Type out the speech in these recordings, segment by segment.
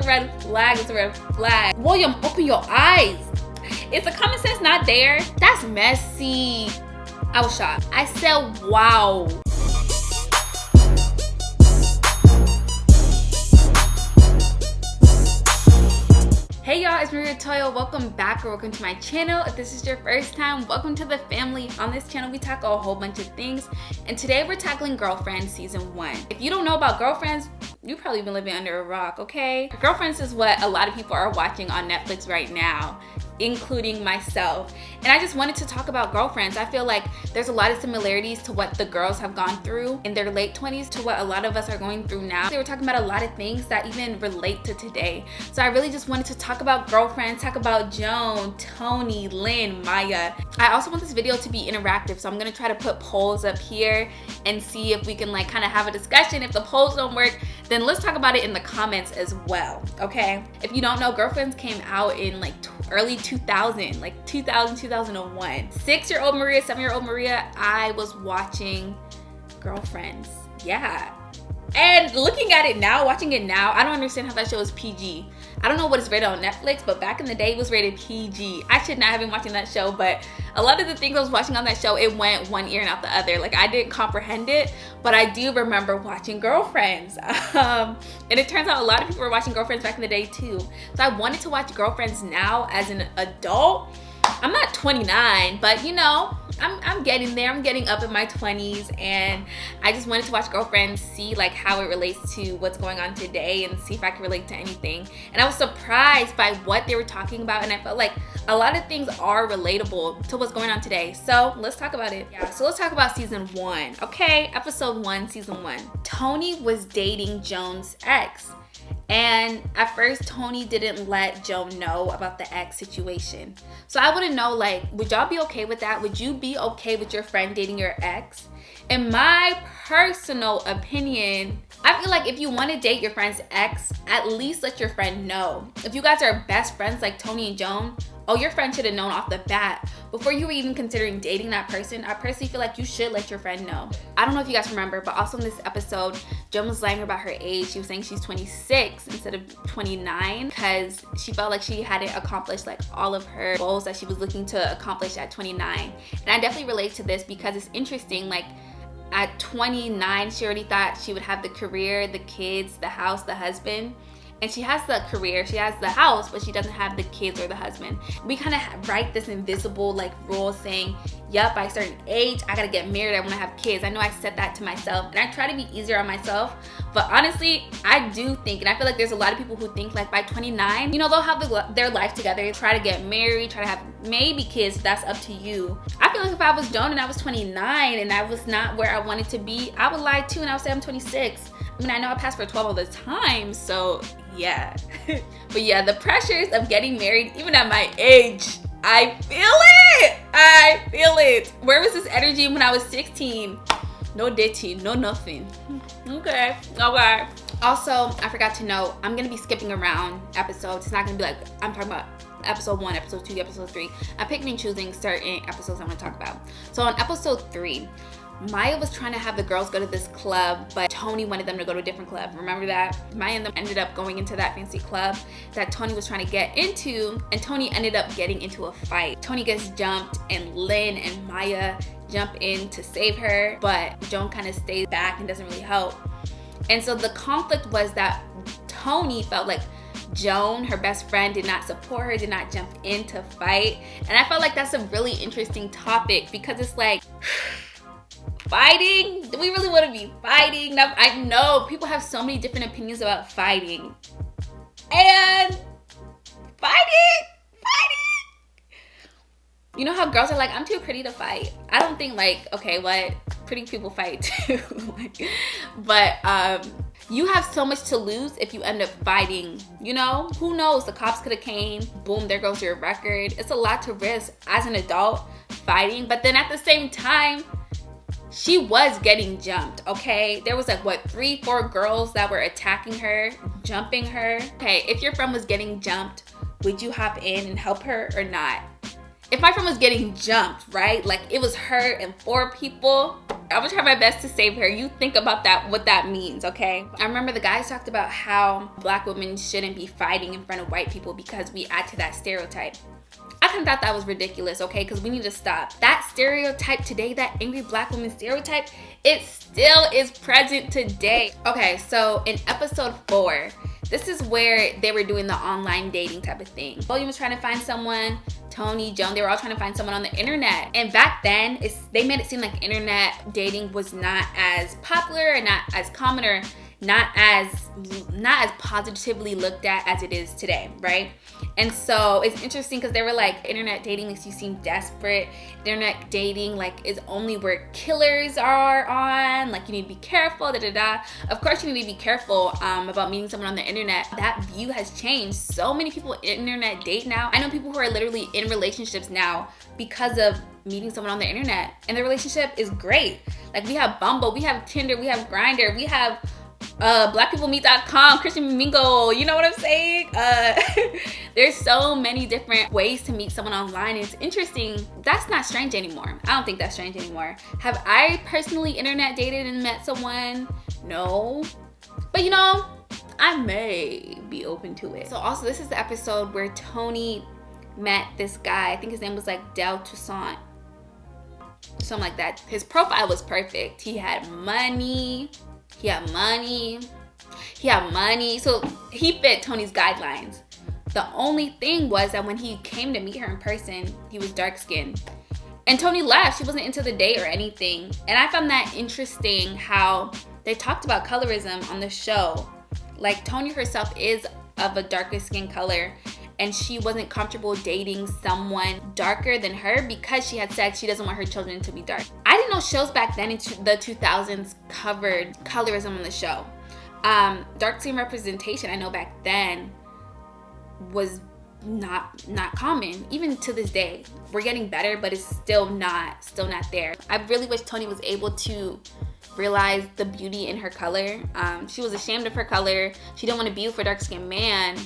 Red flag is a red flag. William, open your eyes. Is the common sense not there? That's messy. I was shocked. I said, wow. Hey y'all, it's Maria Toyo. Welcome back or welcome to my channel. If this is your first time, welcome to the family. On this channel, we tackle a whole bunch of things. And today we're tackling Girlfriends Season 1. If you don't know about Girlfriends, you've probably been living under a rock, okay? Girlfriends is what a lot of people are watching on Netflix right now, including myself. And I just wanted to talk about Girlfriends. I feel like there's a lot of similarities to what the girls have gone through in their late 20s to what a lot of us are going through now. They were talking about a lot of things that even relate to today. So I really just wanted to talk about Girlfriends, talk about Joan, Tony, Lynn, Maya. I also want this video to be interactive, so I'm gonna try to put polls up here and see if we can like kind of have a discussion. If the polls don't work, then let's talk about it in the comments as well, okay? If you don't know, Girlfriends came out in like early 2000, like 2000, 2001. 6-year-old Maria, 7-year-old Maria, I was watching Girlfriends, yeah. And looking at it now, watching it now, I don't understand how that show is PG. I don't know what it's rated on Netflix, but back in the day, it was rated PG. I should not have been watching that show, but a lot of the things I was watching on that show, it went one ear and out the other. Like, I didn't comprehend it, but I do remember watching Girlfriends. And it turns out a lot of people were watching Girlfriends back in the day, too. So I wanted to watch Girlfriends now as an adult. I'm not 29, but you know, I'm getting there. I'm getting up in my 20s, and I just wanted to watch Girlfriends, see like how it relates to what's going on today and see if I can relate to anything. And I was surprised by what they were talking about, and I felt like a lot of things are relatable to what's going on today. So let's talk about it. Yeah, so let's talk about season 1. Okay, episode 1, season 1. Tony was dating Joan's ex. And at first, Tony didn't let Joan know about the ex situation. So I want to know, like, would y'all be okay with that? Would you be okay with your friend dating your ex? In my personal opinion, I feel like if you want to date your friend's ex, at least let your friend know. If you guys are best friends like Tony and Joan, oh, your friend should have known off the bat. Before you were even considering dating that person, I personally feel like you should let your friend know. I don't know if you guys remember, but also in this episode, Joan was lying about her age. She was saying she's 26 instead of 29 because she felt like she hadn't accomplished like all of her goals that she was looking to accomplish at 29. And I definitely relate to this because it's interesting, like, at 29, she already thought she would have the career, the kids, the house, the husband. And she has the career, she has the house, but she doesn't have the kids or the husband. We kind of write this invisible like rule saying, yup, by a certain age, I gotta get married, I wanna have kids. I know I said that to myself, and I try to be easier on myself. But honestly, I do think, and I feel like there's a lot of people who think like by 29, you know, they'll have their life together, try to get married, try to have maybe kids, that's up to you. I feel like if I was Joan and I was 29 and I was not where I wanted to be, I would lie too and I would say I'm 26. I mean, I know I passed for 12 all the time, so yeah. But yeah, the pressures of getting married, even at my age, I feel it. I feel it. Where was this energy when I was 16? No dating, no nothing. Okay. Also, I forgot to note, I'm gonna be skipping around episodes. It's not gonna be like, I'm talking about episode 1, episode 2, episode 3. I'm picking and choosing certain episodes I'm gonna talk about. So on episode 3, Maya was trying to have the girls go to this club, but Tony wanted them to go to a different club. Remember that? Maya and them ended up going into that fancy club that Tony was trying to get into, and Tony ended up getting into a fight. Tony gets jumped, and Lynn and Maya jump in to save her, but Joan kind of stays back and doesn't really help. And so the conflict was that Tony felt like Joan, her best friend, did not support her, did not jump in to fight. And I felt like that's a really interesting topic because it's like, fighting? Do we really want to be fighting? Now, I know people have so many different opinions about fighting. And fighting. You know how girls are like, I'm too pretty to fight. I don't think like, okay, what? Pretty people fight too. But you have so much to lose if you end up fighting, you know? Who knows? The cops could have came, boom, there goes your record. It's a lot to risk as an adult fighting, but then at the same time, she was getting jumped, okay? There was like, what, 3-4 girls that were attacking her, jumping her. Okay, if your friend was getting jumped, would you hop in and help her or not? if my friend was getting jumped, right? Like it was her and 4 people, I would try my best to save her. You think about that, what that means, okay? I remember the guys talked about how Black women shouldn't be fighting in front of white people because we add to that stereotype. I kind of thought that was ridiculous, okay? Because we need to stop. That stereotype today, that angry Black woman stereotype, it still is present today. Okay, so in episode 4, this is where they were doing the online dating type of thing. William was trying to find someone, Tony, Joan, they were all trying to find someone on the internet. And back then, they made it seem like internet dating was not as popular and not as common or not as positively looked at as it is today, right? And so it's interesting because they were like, internet dating makes you seem desperate. Internet dating like is only where killers are on. Like you need to be careful, da da da. Of course you need to be careful about meeting someone on the internet. That view has changed. So many people internet date now. I know people who are literally in relationships now because of meeting someone on the internet, and the relationship is great. Like we have Bumble, we have Tinder, we have Grindr, we have blackpeoplemeet.com, Christian Mingle, you know what I'm saying? There's so many different ways to meet someone online. It's interesting. That's not strange anymore. I don't think that's strange anymore. Have I personally internet dated and met someone? No. But you know, I may be open to it. So also this is the episode where Tony met this guy. I think his name was like Del Toussaint. Something like that. His profile was perfect. He had money. So he fit Tony's guidelines. The only thing was that when he came to meet her in person, he was dark skinned. And Tony left. She wasn't into the date or anything. And I found that interesting how they talked about colorism on the show. Like Tony herself is of a darker skin color, and she wasn't comfortable dating someone darker than her because she had said she doesn't want her children to be dark. I didn't know shows back then in the 2000s covered colorism on the show. Dark skin representation, I know back then, was not common. Even to this day, we're getting better, but it's still not there. I really wish Tony was able to realize the beauty in her color. She was ashamed of her color. She didn't want to be with a dark-skinned man.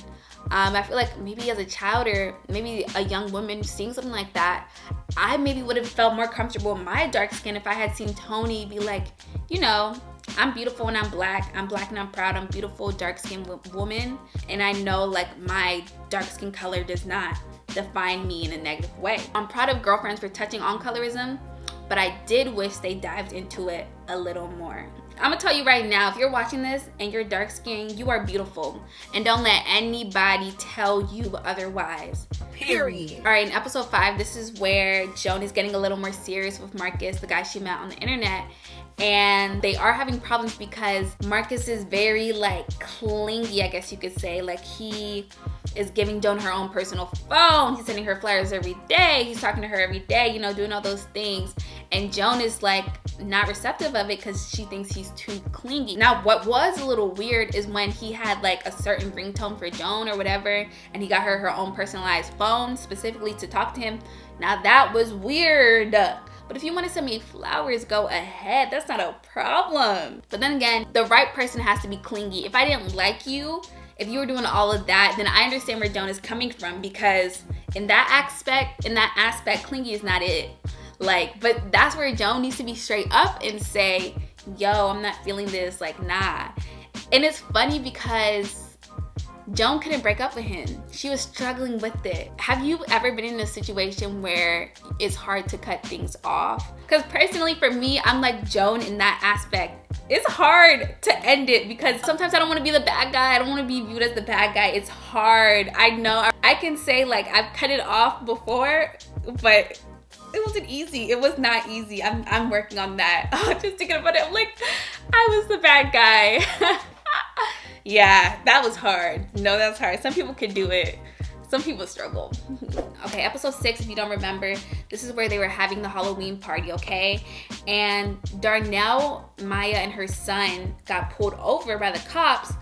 I feel like maybe as a child or maybe a young woman seeing something like that, I maybe would have felt more comfortable in my dark skin if I had seen Tony be like, you know, I'm beautiful and I'm black and I'm proud. I'm beautiful, dark-skinned woman. And I know like my dark skin color does not define me in a negative way. I'm proud of girlfriends for touching on colorism, but I did wish they dived into it a little more. I'm gonna tell you right now, if you're watching this and you're dark skinned, you are beautiful. And don't let anybody tell you otherwise. Period. All right, in episode 5, this is where Joan is getting a little more serious with Marcus, the guy she met on the internet. And they are having problems because Marcus is very like clingy, I guess you could say. Like he is giving Joan her own personal phone. He's sending her flyers every day. He's talking to her every day, you know, doing all those things. And Joan is like not receptive of it because she thinks he's too clingy. Now, what was a little weird is when he had like a certain ringtone for Joan or whatever, and he got her own personalized phone specifically to talk to him. Now that was weird. But if you want to send me flowers, go ahead. That's not a problem. But then again, the right person has to be clingy. If I didn't like you, if you were doing all of that, then I understand where Joan is coming from, because in that aspect, clingy is not it. Like, but that's where Joan needs to be straight up and say, yo, I'm not feeling this, like, nah. And it's funny because Joan couldn't break up with him. She was struggling with it. Have you ever been in a situation where it's hard to cut things off? Because personally for me, I'm like Joan in that aspect. It's hard to end it because sometimes I don't want to be the bad guy. I don't want to be viewed as the bad guy. It's hard. I know. I can say like I've cut it off before, but it wasn't easy. It was not easy. I'm working on that. Just thinking about it, I'm like, I was the bad guy. Yeah, that was hard. No, that's hard. Some people can do it. Some people struggle. Okay, episode 6, if you don't remember, this is where they were having the Halloween party, okay? And Darnell, Maya, and her son got pulled over by the cops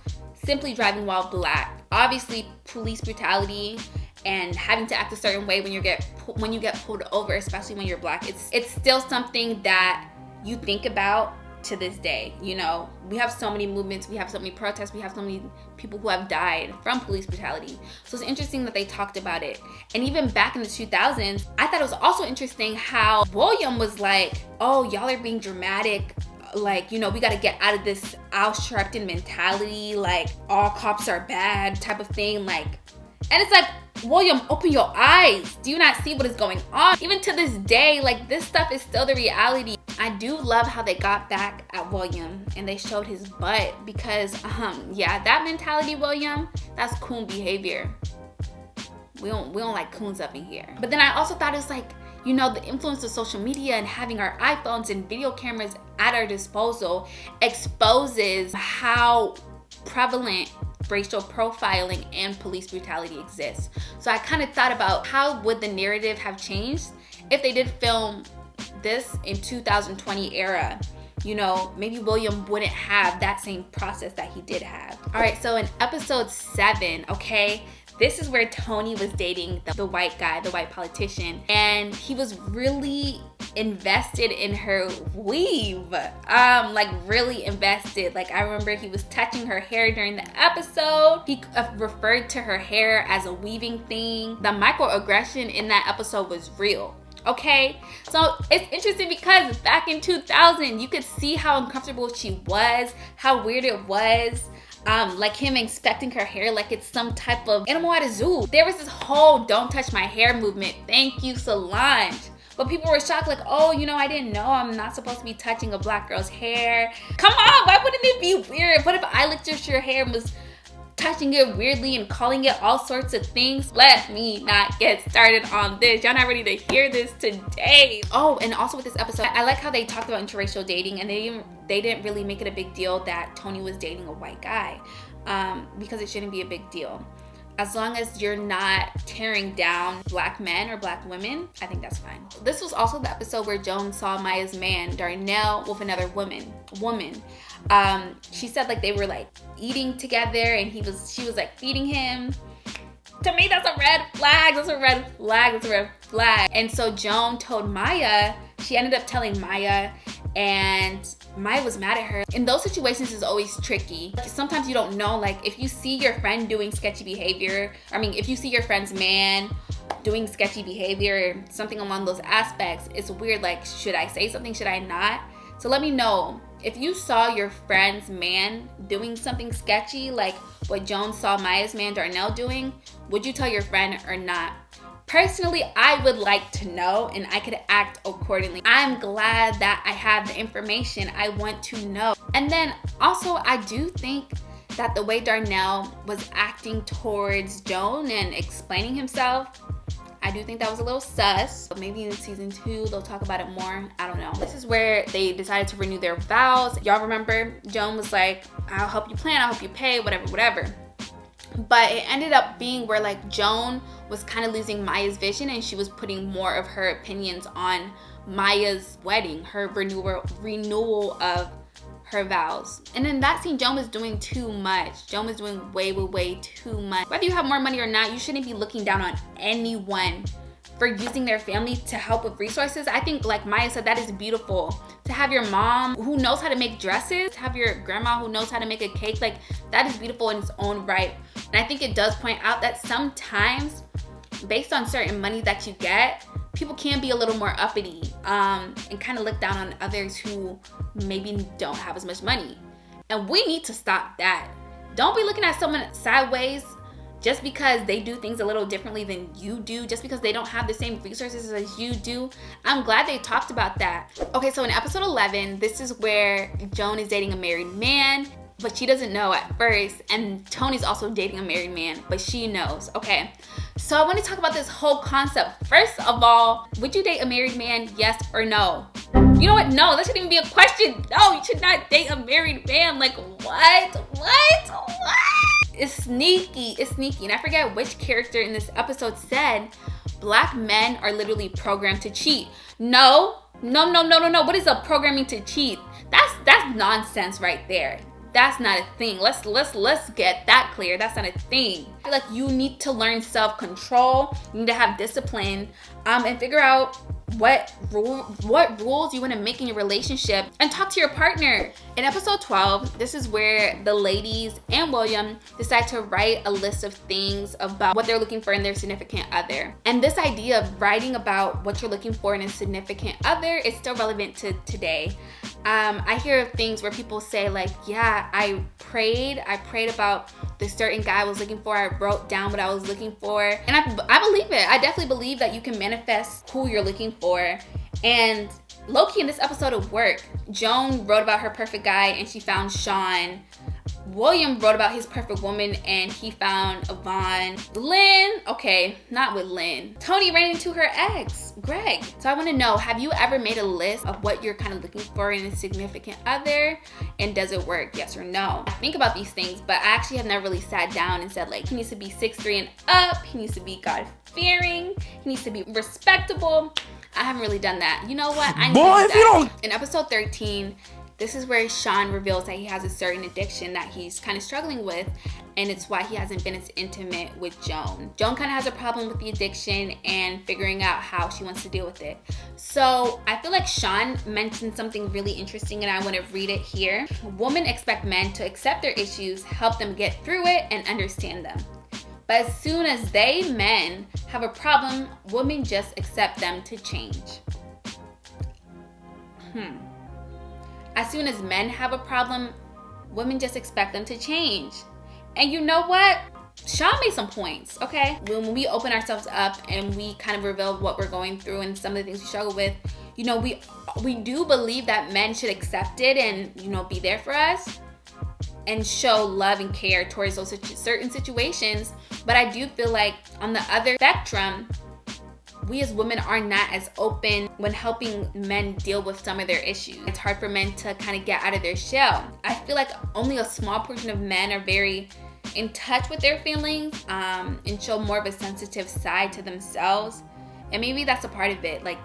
simply driving while black. Obviously, police brutality and having to act a certain way when you get pulled over, especially when you're black, it's still something that you think about to this day. You know, we have so many movements, we have so many protests, we have so many people who have died from police brutality. So it's interesting that they talked about it. And even back in the 2000s, I thought it was also interesting how William was like, oh, y'all are being dramatic. Like, you know, we got to get out of this Al Sharpton mentality, like all cops are bad type of thing. Like, and it's like, William, open your eyes. Do you not see what is going on? Even to this day, like, this stuff is still the reality. I do love how they got back at William and they showed his butt because, yeah, that mentality, William, that's coon behavior. We don't like coons up in here. But then I also thought it's like, you know, the influence of social media and having our iPhones and video cameras at our disposal exposes how prevalent racial profiling and police brutality exists. So I kind of thought about how would the narrative have changed if they did film this in 2020 era. You know, maybe William wouldn't have that same process that he did have. All right, so in episode 7, okay, this is where Tony was dating the white guy, the white politician, and he was really invested in her weave, like really invested. Like, I remember he was touching her hair during the episode. He referred to her hair as a weaving thing. The microaggression in that episode was real. Okay, so it's interesting because back in 2000, you could see how uncomfortable she was, how weird it was. Like him inspecting her hair like it's some type of animal at a zoo. There was this whole don't touch my hair movement. Thank you, Solange. But people were shocked, like, oh, you know, I didn't know I'm not supposed to be touching a black girl's hair. Come on, why wouldn't it be weird? What if I looked at your hair and was touching it weirdly and calling it all sorts of things? Let me not get started on this. Y'all not ready to hear this today. Oh, and also with this episode, I like how they talked about interracial dating, and they didn't really make it a big deal that Tony was dating a white guy, because it shouldn't be a big deal. As long as you're not tearing down black men or black women, I think that's fine. This was also the episode where Joan saw Maya's man, Darnell, with another woman. She said like they were like eating together and she was like feeding him. To me, that's a red flag. That's a red flag. That's a red flag. And so Joan told Maya, she ended up telling Maya, and Maya was mad at her. In those situations, it's always tricky. Sometimes you don't know, like if you see your friend doing sketchy behavior, if you see your friend's man doing sketchy behavior, something along those aspects, it's weird. Like, should I say something? Should I not? So let me know. If you saw your friend's man doing something sketchy, like what Joan saw Maya's man Darnell doing, would you tell your friend or not? Personally, I would like to know and I could act accordingly. I'm glad that I have the information. I want to know. And then also, I do think that the way Darnell was acting towards Joan and explaining himself, I do think that was a little sus. Maybe in season 2, they'll talk about it more. I don't know. This is where they decided to renew their vows. Y'all remember? Joan was like, I'll help you plan, I'll help you pay, whatever. But it ended up being where like Joan was kind of losing Maya's vision and she was putting more of her opinions on Maya's wedding, her renewal of her vows. And in that scene, Joan was doing too much. Joan was doing way too much. Whether you have more money or not, you shouldn't be looking down on anyone for using their family to help with resources. I think, like Maya said, that is beautiful. To have your mom who knows how to make dresses, to have your grandma who knows how to make a cake, like that is beautiful in its own right. And I think it does point out that sometimes, based on certain money that you get, people can be a little more uppity and kind of look down on others who maybe don't have as much money. And we need to stop that. Don't be looking at someone sideways just because they do things a little differently than you do, just because they don't have the same resources as you do. I'm glad they talked about that. Okay, so in episode 11, this is where Joan is dating a married man, but she doesn't know at first. And Tony's also dating a married man, but she knows, okay? So I want to talk about this whole concept. First of all, would you date a married man, yes or no? You know what? No, that shouldn't even be a question. No, you should not date a married man. Like, what? It's sneaky. And I forget which character in this episode said, black men are literally programmed to cheat. No. What is a programming to cheat? That's nonsense right there. That's not a thing. Let's get that clear. That's not a thing. I feel like you need to learn self-control. You need to have discipline, and figure out what rules you want to make in your relationship, and talk to your partner. In episode 12, this is where the ladies and William decide to write a list of things about what they're looking for in their significant other. And this idea of writing about what you're looking for in a significant other is still relevant to today. I hear things where people say like, yeah, I prayed about the certain guy I was looking for. I wrote down what I was looking for. And I believe it. I definitely believe that you can manifest who you're looking for. And low-key in this episode of work, Joan wrote about her perfect guy and she found Sean. William wrote about his perfect woman and he found Yvonne. Lynn, okay, not with Lynn. Tony ran into her ex, Greg. So I want to know, have you ever made a list of what you're kind of looking for in a significant other? And does it work, yes or no? I think about these things, but I actually have never really sat down and said like, he needs to be 6'3" and up, he needs to be God-fearing, he needs to be respectable. I haven't really done that. You know what? I need to do that. In episode 13, this is where Sean reveals that he has a certain addiction that he's kind of struggling with, and it's why he hasn't been as intimate with Joan. Joan kind of has a problem with the addiction and figuring out how she wants to deal with it. So I feel like Sean mentioned something really interesting, and I want to read it here. Women expect men to accept their issues, help them get through it, and understand them. But as soon as men have a problem, women just accept them to change. As soon as men have a problem, women just expect them to change. And you know what? Sean made some points, okay? When we open ourselves up and we kind of reveal what we're going through and some of the things we struggle with, you know, we do believe that men should accept it and, you know, be there for us and show love and care towards those certain situations. But I do feel like on the other spectrum, we as women are not as open when helping men deal with some of their issues. It's hard for men to kind of get out of their shell. I feel like only a small portion of men are very in touch with their feelings and show more of a sensitive side to themselves. And maybe that's a part of it. Like,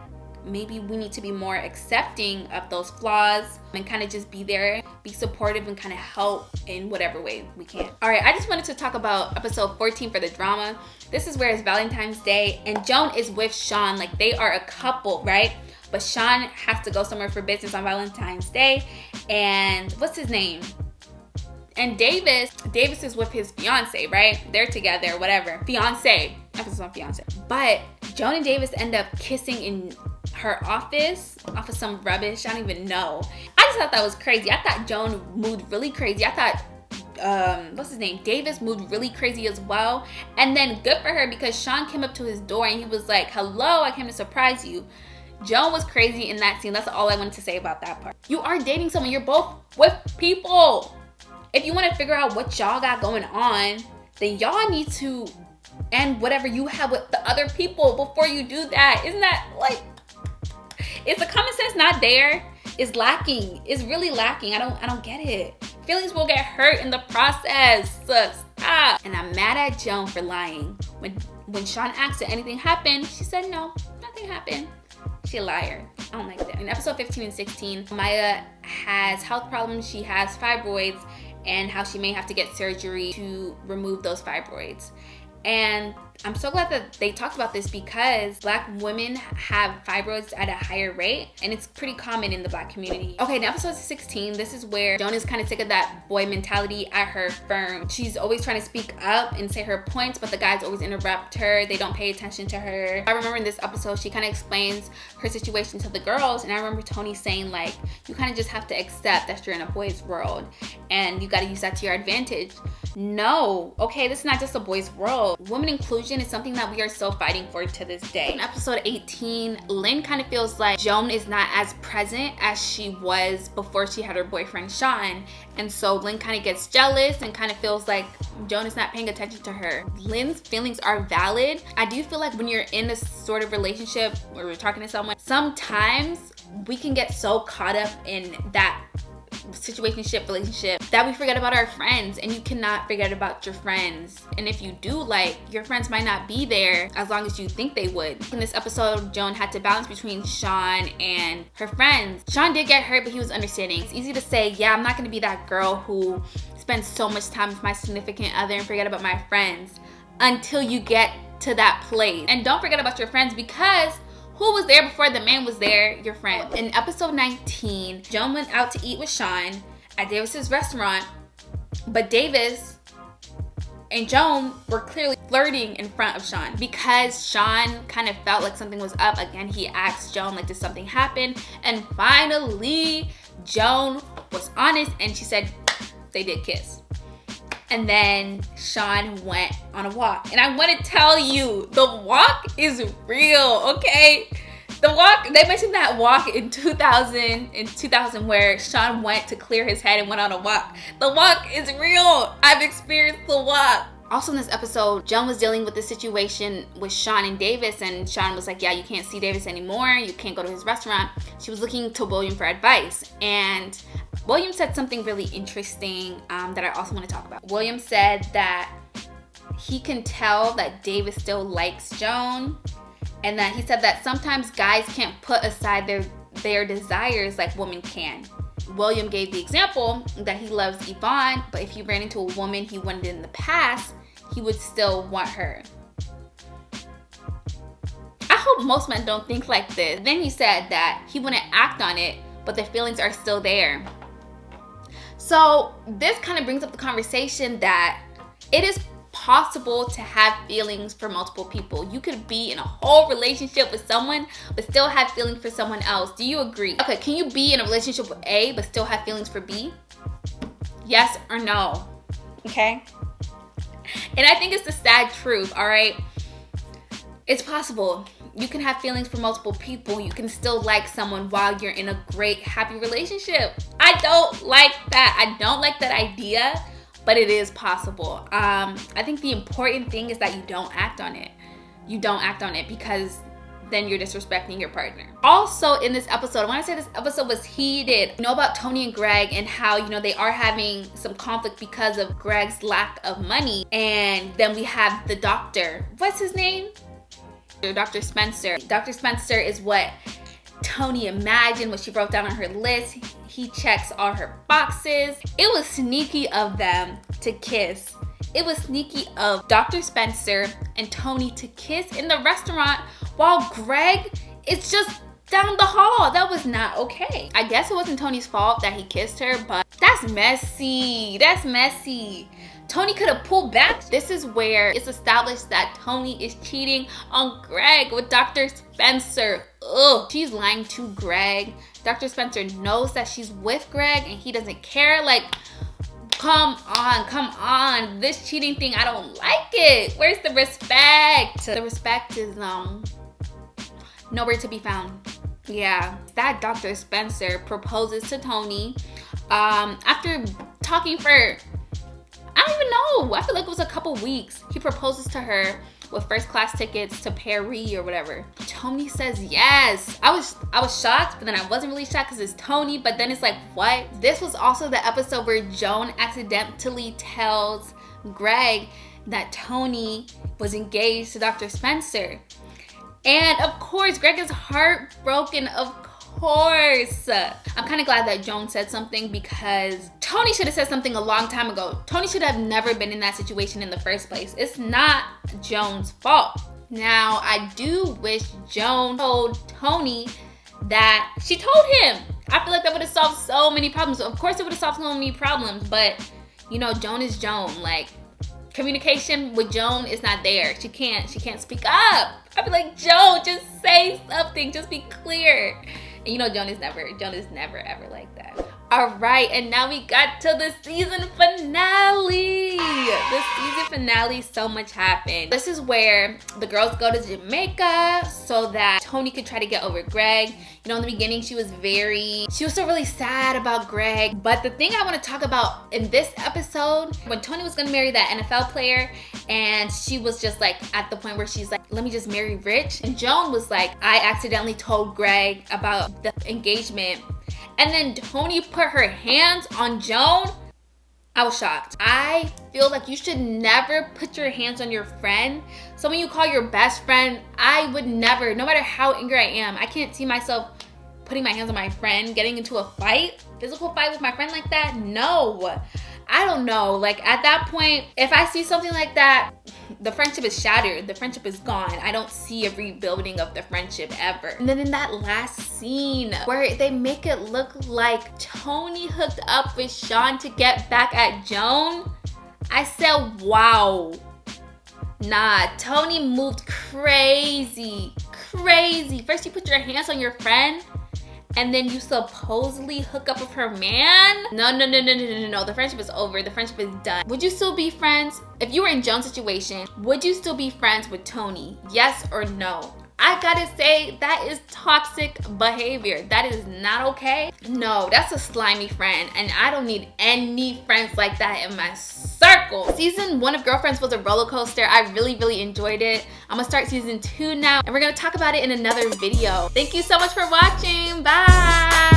maybe we need to be more accepting of those flaws and kind of just be there, be supportive, and kind of help in whatever way we can. All right, I just wanted to talk about episode 14 for the drama. This is where it's Valentine's Day and Joan is with Sean. Like, they are a couple, right? But Sean has to go somewhere for business on Valentine's Day. And what's his name? And Davis is with his fiance, right? They're together, whatever. Fiance. Emphasis on fiance. But Joan and Davis end up kissing in her office off of some rubbish. I don't even know. I just thought that was crazy. I thought Joan moved really crazy. I thought what's his name? Davis moved really crazy as well. And then good for her because Sean came up to his door and he was like, hello, I came to surprise you. Joan was crazy in that scene. That's all I wanted to say about that part. You are dating someone. You're both with people. If you want to figure out what y'all got going on, then y'all need to end whatever you have with the other people before you do that. Isn't that like, is the common sense not there? It's lacking. It's really lacking. I don't get it. Feelings will get hurt in the process. Stop. And I'm mad at Joan for lying. When Sean asked if anything happened, she said no, nothing happened. She a liar. I don't like that. In episode 15 and 16, Maya has health problems. She has fibroids and how she may have to get surgery to remove those fibroids. And I'm so glad that they talked about this because Black women have fibroids at a higher rate, and it's pretty common in the Black community. Okay, in episode 16, this is where Joan is kind of sick of that boy mentality at her firm. She's always trying to speak up and say her points, but the guys always interrupt her. They don't pay attention to her. I remember in this episode, she kind of explains her situation to the girls, and I remember Tony saying like, you kind of just have to accept that you're in a boy's world, and you got to use that to your advantage. No, okay, this is not just a boy's world. Women inclusion is something that we are still fighting for to this day. In episode 18, Lynn kind of feels like Joan is not as present as she was before she had her boyfriend Sean. And so Lynn kind of gets jealous and kind of feels like Joan is not paying attention to her. Lynn's feelings are valid. I do feel like when you're in this sort of relationship where we're talking to someone, sometimes we can get so caught up in that situationship relationship that we forget about our friends, and you cannot forget about your friends. And if you do, like, your friends might not be there as long as you think they would. In this episode, Joan had to balance between Sean and her friends. Sean did get hurt, but he was understanding. It's easy to say, yeah, I'm not gonna be that girl who spends so much time with my significant other and forget about my friends, until you get to that place. And don't forget about your friends, because Who was there before the man was there? Your friend. In episode 19, Joan went out to eat with Sean at Davis's restaurant, but Davis and Joan were clearly flirting in front of Sean. Because Sean kind of felt like something was up, again, he asked Joan, like, did something happen? And finally, Joan was honest and she said they did kiss. And then Sean went on a walk. And I want to tell you, the walk is real, okay? The walk, they mentioned that walk in 2000 where Sean went to clear his head and went on a walk. The walk is real. I've experienced the walk. Also in this episode, Joan was dealing with the situation with Sean and Davis, and Sean was like, yeah, you can't see Davis anymore. You can't go to his restaurant. She was looking to William for advice. And William said something really interesting that I also want to talk about. William said that he can tell that Davis still likes Joan, and that he said that sometimes guys can't put aside their desires like women can. William gave the example that he loves Yvonne, but if he ran into a woman he wanted in the past, he would still want her. I hope most men don't think like this. Then he said that he wouldn't act on it, but the feelings are still there. So this kind of brings up the conversation that it is possible to have feelings for multiple people. You could be in a whole relationship with someone but still have feelings for someone else. Do you agree? Okay, can you be in a relationship with A but still have feelings for B? Yes or no? Okay? And I think it's the sad truth, all right? It's possible. You can have feelings for multiple people. You can still like someone while you're in a great, happy relationship. I don't like that. I don't like that idea, but it is possible. I think the important thing is that you don't act on it. You don't act on it because then you're disrespecting your partner. Also in this episode, when I say this episode was heated, you know about Tony and Greg and how, you know, they are having some conflict because of Greg's lack of money. And then we have the doctor. What's his name? Dr. Spencer. Dr. Spencer is what Tony imagined, what she wrote down on her list. He checks all her boxes. It was sneaky of them to kiss. It was sneaky of Dr. Spencer and Tony to kiss in the restaurant while Greg is just down the hall. That was not okay. I guess it wasn't Tony's fault that he kissed her, but that's messy. That's messy. Tony could have pulled back. This is where it's established that Tony is cheating on Greg with Dr. Spencer. Ugh, she's lying to Greg. Dr. Spencer knows that she's with Greg and he doesn't care. Like, come on. This cheating thing, I don't like it. Where's the respect? The respect is nowhere to be found. Yeah, that Dr. Spencer proposes to Tony after talking for, I don't even know. I feel like it was a couple weeks. He proposes to her with first class tickets to Paris or whatever. Tony says yes. I was shocked, but then I wasn't really shocked because it's Tony. But then it's like, what? This was also the episode where Joan accidentally tells Greg that Tony was engaged to Dr. Spencer. And of course, Greg is heartbroken, of course. I'm kind of glad that Joan said something because Tony should have said something a long time ago. Tony should have never been in that situation in the first place. It's not Joan's fault. Now, I do wish Joan told Tony that she told him. I feel like that would have solved so many problems. Of course, it would have solved so many problems, but you know, Joan is Joan. Like, communication with Joan is not there. She can't speak up. I'd be like, Joan, just say something. Just be clear. And you know, Joan is never ever like that. All right, and now we got to the season finale. The season finale, so much happened. This is where the girls go to Jamaica so that Tony could try to get over Greg. You know, in the beginning, she was still really sad about Greg. But the thing I want to talk about in this episode, when Tony was gonna marry that NFL player, and she was just like at the point where she's like, let me just marry rich. And Joan was like, I accidentally told Greg about the engagement. And then Tony put her hands on Joan. I was shocked. I feel like you should never put your hands on your friend. Someone you call your best friend, I would never, no matter how angry I am, I can't see myself putting my hands on my friend, getting into a fight, physical fight with my friend like that. No. I don't know. Like at that point, if I see something like that, the friendship is shattered. The friendship is gone. I don't see a rebuilding of the friendship ever. And then in that last scene where they make it look like Tony hooked up with Sean to get back at Joan, I said, wow. Nah, Tony moved crazy. First you put your hands on your friend, and then you supposedly hook up with her man? No. The friendship is over. The friendship is done. Would you still be friends? If you were in Joan's situation, would you still be friends with Tony? Yes or no? I gotta say, that is toxic behavior. That is not okay. No, that's a slimy friend, and I don't need any friends like that in my circle. Season 1 of Girlfriends was a roller coaster. I really enjoyed it. I'm gonna start season 2 now, and we're gonna talk about it in another video. Thank you so much for watching. Bye.